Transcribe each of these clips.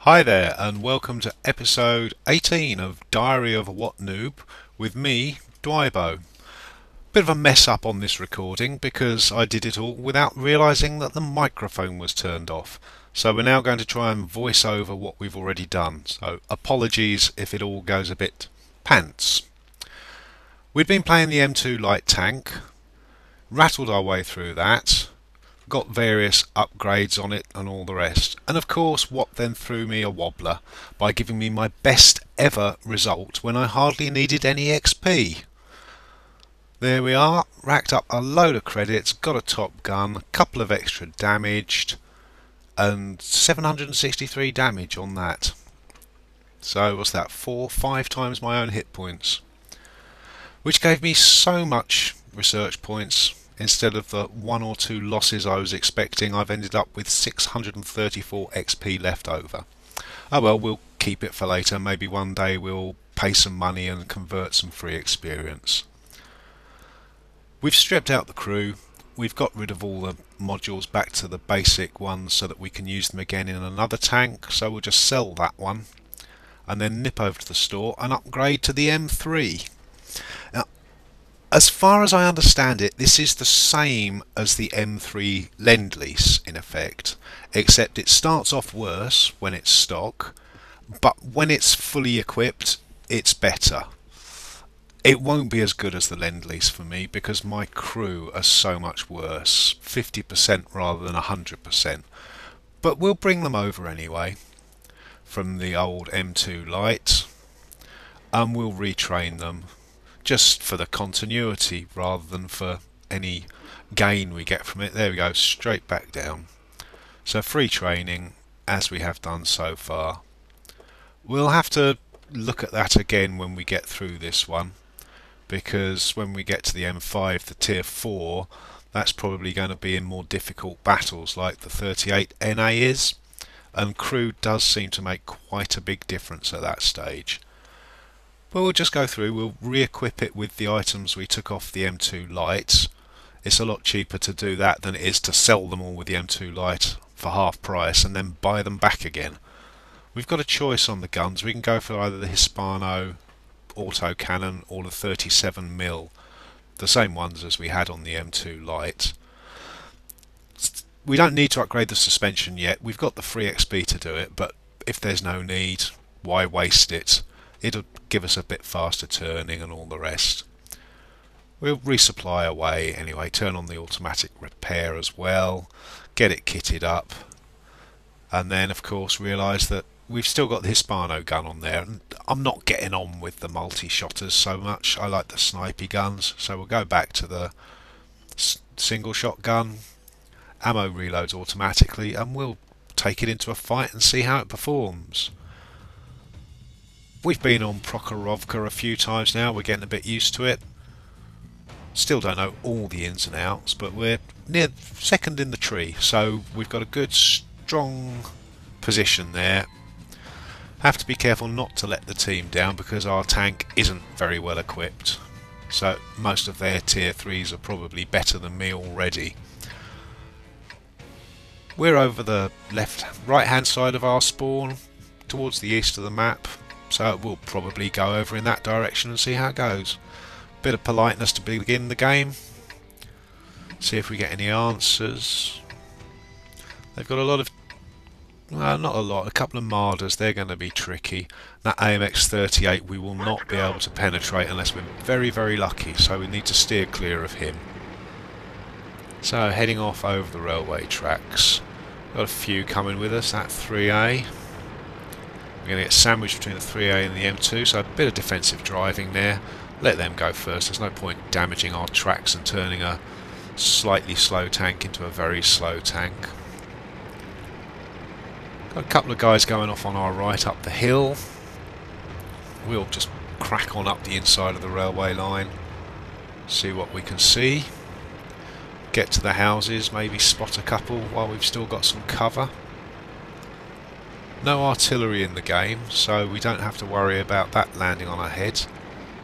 Hi there, and welcome to episode 18 of Diary of a WoT Noob with me, Dwybo. Bit of a mess up on this recording because I did it all without realising that the microphone was turned off. So we're now going to try and voice over what we've already done. So apologies if it all goes a bit pants. We'd been playing the M2 light tank, rattled our way through that, got various upgrades on it and all the rest, and of course WoT then threw me a wobbler by giving me my best ever result when I hardly needed any XP. There we are, racked up a load of credits, got a top gun, a couple of extra damaged, and 763 damage on that. So what's that, 5 times my own hit points, which gave me so much research points. Instead of the 1 or 2 losses I was expecting, I've ended up with 634 XP left over. Oh well, we'll keep it for later. Maybe one day we'll pay some money and convert some free experience. We've stripped out the crew. We've got rid of all the modules back to the basic ones so that we can use them again in another tank. So we'll just sell that one and then nip over to the store and upgrade to the M3. Now, as far as I understand it, this is the same as the M3 Lend-Lease in effect, except it starts off worse when it's stock, but when it's fully equipped, it's better. It won't be as good as the Lend-Lease for me because my crew are so much worse, 50% rather than 100%. But we'll bring them over anyway from the old M2 Lite, and we'll retrain them, just for the continuity rather than for any gain we get from it. There we go, straight back down. So free training as we have done so far. We'll have to look at that again when we get through this one, because when we get to the M5, the tier 4, that's probably going to be in more difficult battles like the 38 NA is, and crew does seem to make quite a big difference at that stage. But we'll just go through, we'll re-equip it with the items we took off the M2 Lite. It's a lot cheaper to do that than it is to sell them all with the M2 Lite for half price and then buy them back again. We've got a choice on the guns. We can go for either the Hispano autocannon or the 37mm, the same ones as we had on the M2 Lite. We don't need to upgrade the suspension yet. We've got the free XP to do it, but if there's no need, why waste it? It'll give us a bit faster turning and all the rest. We'll resupply away anyway, turn on the automatic repair as well, get it kitted up, and then of course realise that we've still got the Hispano gun on there, and I'm not getting on with the multi-shotters so much. I like the snipey guns, so we'll go back to the single shot gun, ammo reloads automatically, and we'll take it into a fight and see how it performs. We've been on Prokhorovka a few times now, we're getting a bit used to it. Still don't know all the ins and outs, but we're near second in the tree, so we've got a good strong position there. Have to be careful not to let the team down because our tank isn't very well equipped, so most of their tier 3s are probably better than me already. We're over the right hand side of our spawn towards the east of the map, so we'll probably go over in that direction and see how it goes. Bit of politeness to begin the game. See if we get any answers. They've got a lot of, well, not a lot, a couple of Marders. They're going to be tricky. That AMX-38 we will not be able to penetrate unless we're very, very lucky, so we need to steer clear of him. So heading off over the railway tracks. Got a few coming with us. That 3A. We're going to get sandwiched between the 3A and the M2, so a bit of defensive driving there. Let them go first. There's no point damaging our tracks and turning a slightly slow tank into a very slow tank. Got a couple of guys going off on our right up the hill. We'll just crack on up the inside of the railway line, see what we can see. Get to the houses, maybe spot a couple while we've still got some cover. No artillery in the game, so we don't have to worry about that landing on our heads.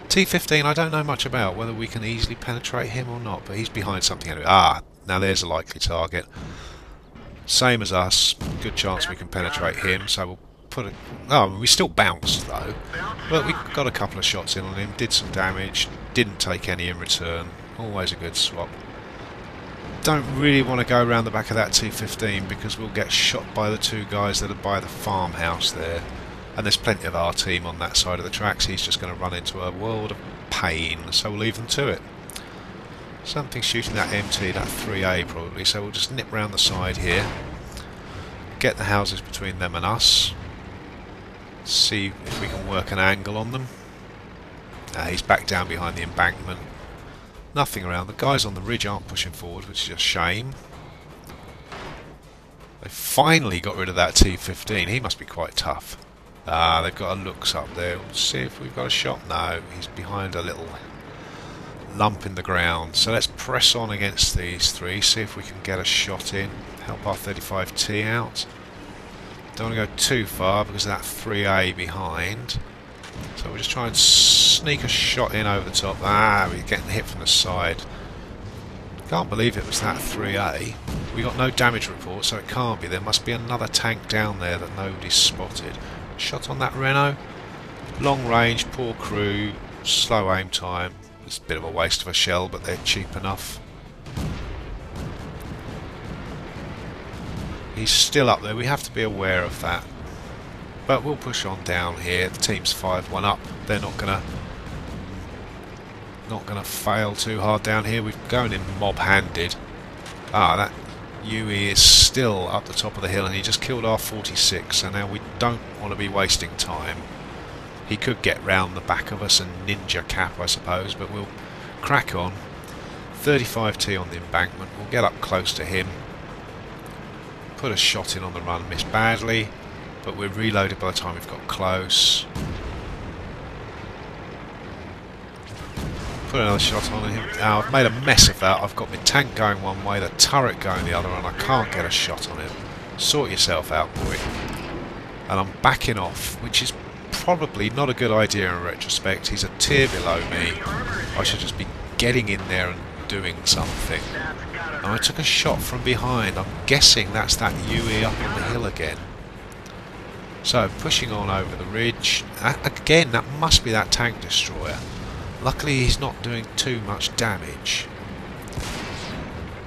T-15 I don't know much about, whether we can easily penetrate him or not, but he's behind something anyway. Ah, now there's a likely target. Same as us, good chance we can penetrate him, so we'll put a... Oh, we still bounced though, but we got a couple of shots in on him, did some damage, didn't take any in return. Always a good swap. Don't really want to go around the back of that T-15 because we'll get shot by the two guys that are by the farmhouse there. And there's plenty of our team on that side of the tracks. He's just going to run into a world of pain, so we'll leave them to it. Something shooting that MT, that 3A probably, so we'll just nip round the side here. Get the houses between them and us. See if we can work an angle on them. He's back down behind the embankment. Nothing around. The guys on the ridge aren't pushing forward, which is a shame. They finally got rid of that T-15. He must be quite tough. They've got a looks up there. We'll see if we've got a shot. No, he's behind a little lump in the ground. So let's press on against these three, see if we can get a shot in. Help our 35T out. Don't want to go too far because of that 3A behind. So we'll just try and sneak a shot in over the top. We're getting hit from the side. Can't believe it was that 3A. We got no damage report, so it can't be. There must be another tank down there that nobody's spotted. Shot on that Renault. Long range, poor crew, slow aim time. It's a bit of a waste of a shell, but they're cheap enough. He's still up there. We have to be aware of that. But we'll push on down here. The team's 5-1 up. They're not gonna fail too hard down here. We're going in mob-handed. That UE is still up the top of the hill, and he just killed our 46. So now we don't want to be wasting time. He could get round the back of us and ninja cap, I suppose, but we'll crack on. 35T on the embankment. We'll get up close to him. Put a shot in on the run, miss badly. But we're reloaded by the time we've got close. Put another shot on him. I've made a mess of that. I've got my tank going one way, the turret going the other, and I can't get a shot on him. Sort yourself out, boy. And I'm backing off, which is probably not a good idea in retrospect. He's a tier below me. I should just be getting in there and doing something. And I took a shot from behind. I'm guessing that's that UE up on the hill again. So, pushing on over the ridge. Again, that must be that tank destroyer. Luckily, he's not doing too much damage.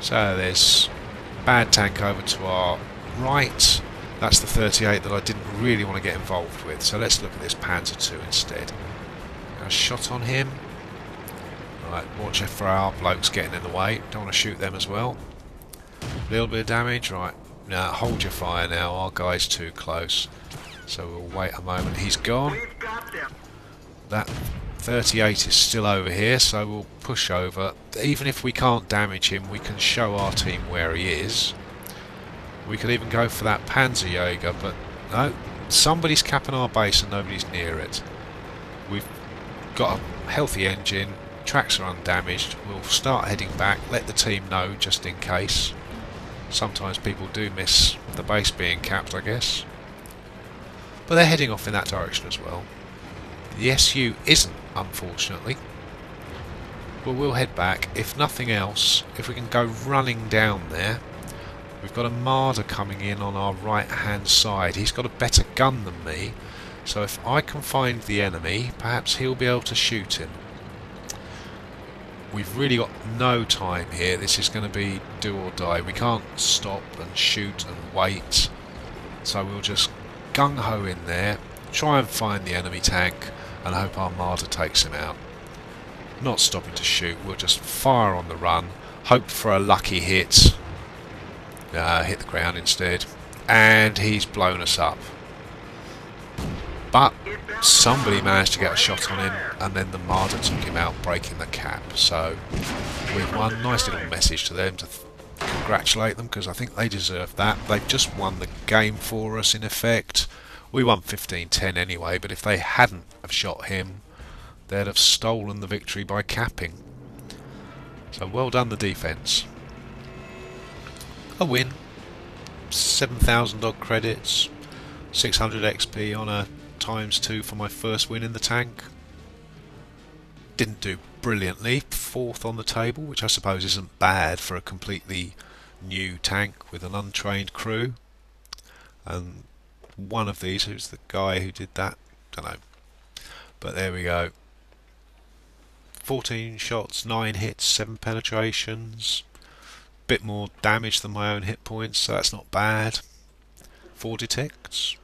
So, there's bad tank over to our right. That's the 38 that I didn't really want to get involved with. So, let's look at this Panzer II instead. A shot on him. Right, watch out for our blokes getting in the way. Don't want to shoot them as well. A little bit of damage. Right, now hold your fire now. Our guy's too close. So we'll wait a moment. He's gone. That 38 is still over here, so we'll push over. Even if we can't damage him, we can show our team where he is. We could even go for that Panzerjäger, but no, somebody's capping our base and nobody's near it. We've got a healthy engine, tracks are undamaged. We'll start heading back, let the team know just in case. Sometimes people do miss the base being capped, I guess. But they're heading off in that direction as well. The SU isn't, unfortunately. But we'll head back. If nothing else, if we can go running down there. We've got a Marder coming in on our right hand side. He's got a better gun than me. So if I can find the enemy, perhaps he'll be able to shoot him. We've really got no time here. This is going to be do or die. We can't stop and shoot and wait. So we'll just gung-ho in there, try and find the enemy tank and hope our Marder takes him out. Not stopping to shoot, we'll just fire on the run, hope for a lucky hit. Hit the ground instead, and he's blown us up. But somebody managed to get a shot on him, and then the Marder took him out, breaking the cap. So we've won. Nice little message to them to congratulate them, because I think they deserve that. They've just won the game for us in effect. We won 15-10 anyway, but if they hadn't have shot him, they'd have stolen the victory by capping. So well done the defence. A win. 7,000 odd credits, 600 XP on a ×2 for my first win in the tank. Didn't do brilliantly, 4th on the table, which I suppose isn't bad for a completely new tank with an untrained crew. And one of these. Who's the guy who did that? Don't know. But there we go. 14 shots, 9 hits, 7 penetrations. Bit more damage than my own hit points, so that's not bad. 4 detects.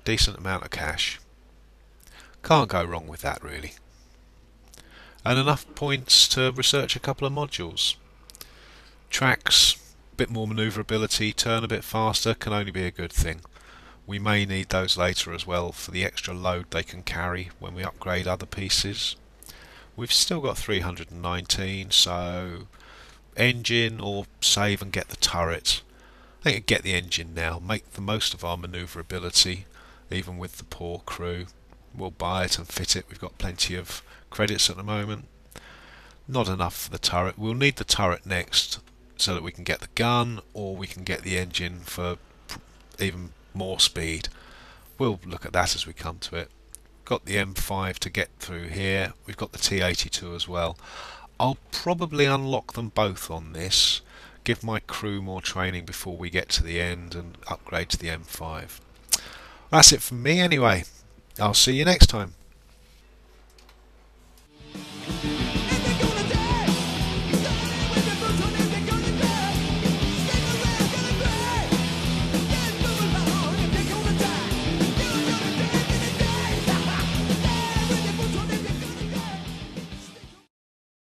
Decent amount of cash. Can't go wrong with that, really. And enough points to research a couple of modules. Tracks, bit more manoeuvrability, turn a bit faster, can only be a good thing. We may need those later as well for the extra load they can carry when we upgrade other pieces. We've still got 319, so engine or save and get the turret. I think get the engine now, make the most of our manoeuvrability, even with the poor crew. We'll buy it and fit it, we've got plenty of credits at the moment. Not enough for the turret. We'll need the turret next so that we can get the gun, or we can get the engine for even more speed. We'll look at that as we come to it. Got the M5 to get through here. We've got the T82 as well. I'll probably unlock them both on this, give my crew more training before we get to the end, and upgrade to the M5. That's it from me anyway. I'll see you next time.